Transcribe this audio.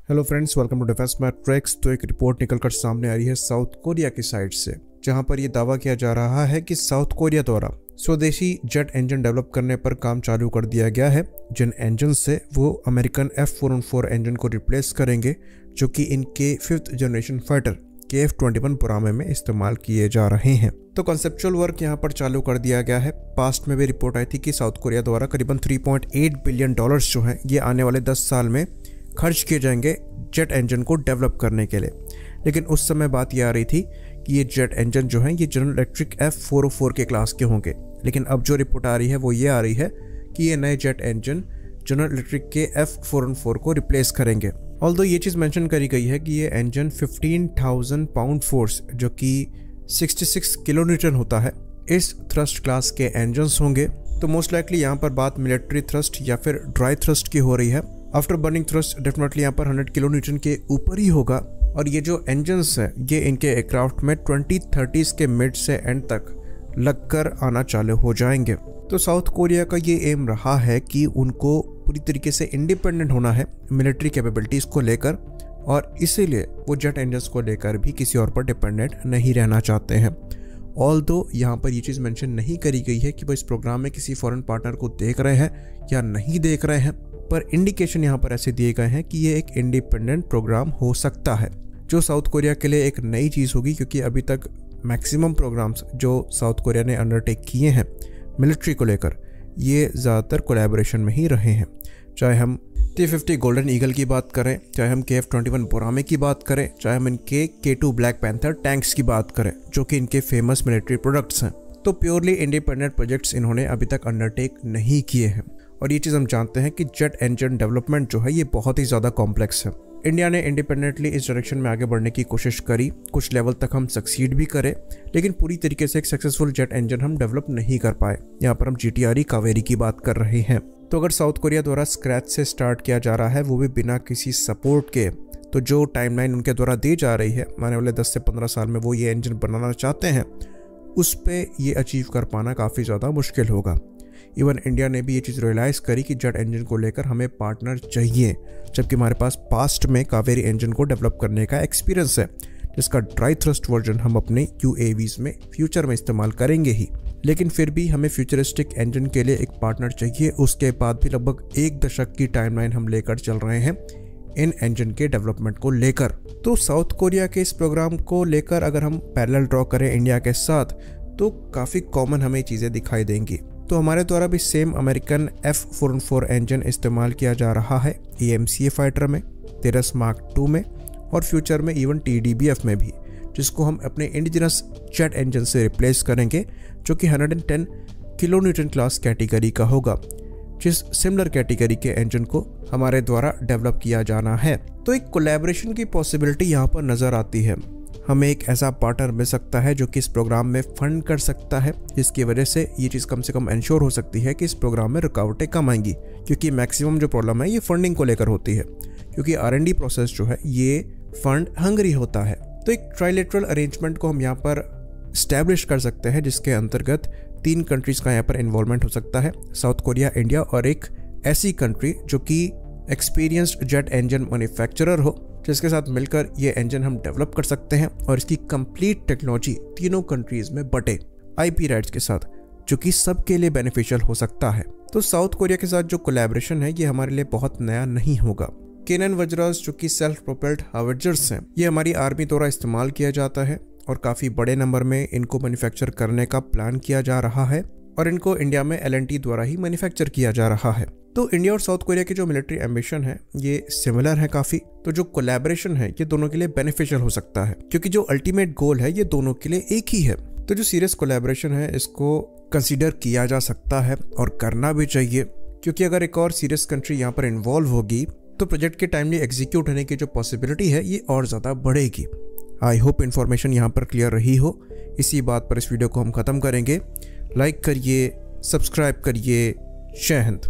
Hello friends, welcome to defence matrix. तो एक report निकलकर सामने आ रही है साउथ कोरिया की साइड से, जहां पर यह दावा किया जा रहा है कि साउथ कोरिया द्वारा स्वदेशी जेट इंजन डेवलप करने पर काम चालू कर दिया गया है, जिन इंजन से वो अमेरिकन F414 इंजन को रिप्लेस करेंगे, जो कि इनके 5th generation fighter KF-21 Purame में इस्तेमाल किए जा रहे हैं। तो कॉन्सेप्चुअल वर्क यहाँ पर चालू कर दिया गया है। पास्ट में भी रिपोर्ट आई थी कि साउथ कोरिया द्वारा करीबन $3.8 बिलियन जो हैं ये आने वाले 10 साल में खर्च किए जाएंगे जेट इंजन को डेवलप करने के लिए। लेकिन उस समय बात यह आ रही थी कि ये जेट इंजन जो हैं ये जनरल इलेक्ट्रिक F404 के क्लास के होंगे। लेकिन अब जो रिपोर्ट आ रही है वो ये आ रही है कि ये नए जेट इंजन जनरल इलेक्ट्रिक के F414 को रिप्लेस करेंगे। ऑल्दो ये चीज़ मेंशन करी गई है कि ये इंजन 15,000 पाउंड फोर्स, जो कि 66 किलो न्यूटन होता है, इस थ्रस्ट क्लास के इंजन्स होंगे। तो मोस्ट लाइकली यहाँ पर बात मिलिट्री थ्रस्ट या फिर ड्राई थ्रस्ट की हो रही है। आफ्टर बर्निंग थ्रस्ट डेफिनेटली यहाँ पर 100 किलो न्यूटन के ऊपर ही होगा। और ये जो इंजन्स हैं ये इनके एयरक्राफ्ट में 2030s के मिड से एंड तक लगकर आना चालू हो जाएंगे। तो साउथ कोरिया का ये एम रहा है कि उनको पूरी तरीके से इंडिपेंडेंट होना है मिलिट्री कैपेबिलिटीज़ को लेकर, और इसीलिए वो जेट इंजन्स को लेकर भी किसी और पर डिपेंडेंट नहीं रहना चाहते हैं। ऑल्दो यहाँ पर ये चीज़ मेंशन नहीं करी गई है कि वो इस प्रोग्राम में किसी फॉरेन पार्टनर को देख रहे हैं या नहीं देख रहे हैं, पर इंडिकेशन यहाँ पर ऐसे दिए गए हैं कि ये एक इंडिपेंडेंट प्रोग्राम हो सकता है, जो साउथ कोरिया के लिए एक नई चीज़ होगी। क्योंकि अभी तक मैक्सिमम प्रोग्राम्स जो साउथ कोरिया ने अंडरटेक किए हैं मिलिट्री को लेकर, ये ज़्यादातर कोलैबोरेशन में ही रहे हैं। चाहे हम T-50 गोल्डन ईगल की बात करें, चाहे हम KF-21 पुरामे की बात करें, चाहे हम इनके K2 ब्लैक पैंथर टैंक्स की बात करें, जो कि इनके फेमस मिलिट्री प्रोडक्ट्स हैं। तो प्योरली इंडिपेंडेंट प्रोजेक्ट्स इन्होंने अभी तक अंडरटेक नहीं किए हैं। और ये चीज़ हम जानते हैं कि जेट इंजन डेवलपमेंट जो है ये बहुत ही ज़्यादा कॉम्प्लेक्स है। इंडिया ने इंडिपेंडेंटली इस डायरेक्शन में आगे बढ़ने की कोशिश करी, कुछ लेवल तक हम सक्सीड भी करे, लेकिन पूरी तरीके से एक सक्सेसफुल जेट इंजन हम डेवलप नहीं कर पाए। यहाँ पर हम GTRE कावेरी की बात कर रहे हैं। तो अगर साउथ कोरिया द्वारा स्क्रैच से स्टार्ट किया जा रहा है, वो भी बिना किसी सपोर्ट के, तो जो टाइमलाइन उनके द्वारा दी जा रही है आने वाले 10 से 15 साल में वो ये इंजन बनाना चाहते हैं, उस पर ये अचीव कर पाना काफ़ी ज़्यादा मुश्किल होगा। इवन इंडिया ने भी ये चीज़ रियलाइज़ करी कि जेट इंजन को लेकर हमें पार्टनर चाहिए, जबकि हमारे पास पास्ट में कावेरी इंजन को डेवलप करने का एक्सपीरियंस है, जिसका ड्राई थ्रस्ट वर्जन हम अपने UAVs में फ्यूचर में इस्तेमाल करेंगे ही। लेकिन फिर भी हमें फ्यूचरिस्टिक इंजन के लिए एक पार्टनर चाहिए। उसके बाद भी लगभग 1 दशक की टाइमलाइन हम लेकर चल रहे हैं इन इंजन के डेवलपमेंट को लेकर। तो साउथ कोरिया के इस प्रोग्राम को लेकर अगर हम पैरेलल ड्रॉ करें इंडिया के साथ, तो काफ़ी कॉमन हमें चीज़ें दिखाई देंगी। तो हमारे द्वारा भी सेम अमेरिकन F414 इंजन इस्तेमाल किया जा रहा है AMCA फाइटर में, तेरस मार्क 2 में, और फ्यूचर में इवन TDBF में भी, जिसको हम अपने इंडिजिनस जेट इंजन से रिप्लेस करेंगे, जो कि 110 किलो न्यूटन क्लास कैटेगरी का होगा, जिस सिमिलर कैटेगरी के इंजन को हमारे द्वारा डेवलप किया जाना है। तो एक कोलैबोरेशन की पॉसिबिलिटी यहाँ पर नज़र आती है। हमें एक ऐसा पार्टनर मिल सकता है जो कि इस प्रोग्राम में फंड कर सकता है, जिसकी वजह से ये चीज़ कम से कम इंश्योर हो सकती है कि इस प्रोग्राम में रुकावटें कम आएंगी। क्योंकि मैक्सिमम जो प्रॉब्लम है ये फंडिंग को लेकर होती है, क्योंकि R&D प्रोसेस जो है ये फंड हंगरी होता है। तो एक ट्राइलेटरल अरेंजमेंट को हम यहाँ पर स्टैब्लिश कर सकते हैं, जिसके अंतर्गत 3 कंट्रीज़ का यहाँ पर इन्वॉल्वमेंट हो सकता है, साउथ कोरिया, इंडिया और एक ऐसी कंट्री जो कि एक्सपीरियंस्ड जेट इंजन मैन्युफैक्चरर हो, जिसके साथ मिलकर ये इंजन हम डेवलप कर सकते हैं और इसकी कंप्लीट टेक्नोलॉजी तीनों कंट्रीज़ में बटे IP राइट्स के साथ, जो कि सबके लिए बेनिफिशियल हो सकता है। तो साउथ कोरिया के साथ जो कोलैबोरेशन है ये हमारे लिए बहुत नया नहीं होगा। केनन वज्रास जो कि सेल्फ प्रोपेल्ड हार्वेजर्स हैं, ये हमारी आर्मी द्वारा इस्तेमाल किया जाता है और काफ़ी बड़े नंबर में इनको मैन्युफैक्चर करने का प्लान किया जा रहा है, और इनको इंडिया में L&T द्वारा ही मैन्युफैक्चर किया जा रहा है। तो इंडिया और साउथ कोरिया की जो मिलिट्री एम्बिशन है ये सिमिलर है काफ़ी। तो जो कोलैबोरेशन है ये दोनों के लिए बेनिफिशियल हो सकता है, क्योंकि जो अल्टीमेट गोल है ये दोनों के लिए एक ही है। तो जो सीरियस कोलैबोरेशन है इसको कंसीडर किया जा सकता है और करना भी चाहिए, क्योंकि अगर एक और सीरियस कंट्री यहाँ पर इन्वॉल्व होगी तो प्रोजेक्ट के टाइमली एग्जीक्यूट होने की जो पॉसिबिलिटी है ये और ज़्यादा बढ़ेगी। आई होप इन्फॉर्मेशन यहाँ पर क्लियर रही हो। इसी बात पर इस वीडियो को हम ख़त्म करेंगे। लाइक करिए, सब्सक्राइब करिए। जय हिंद।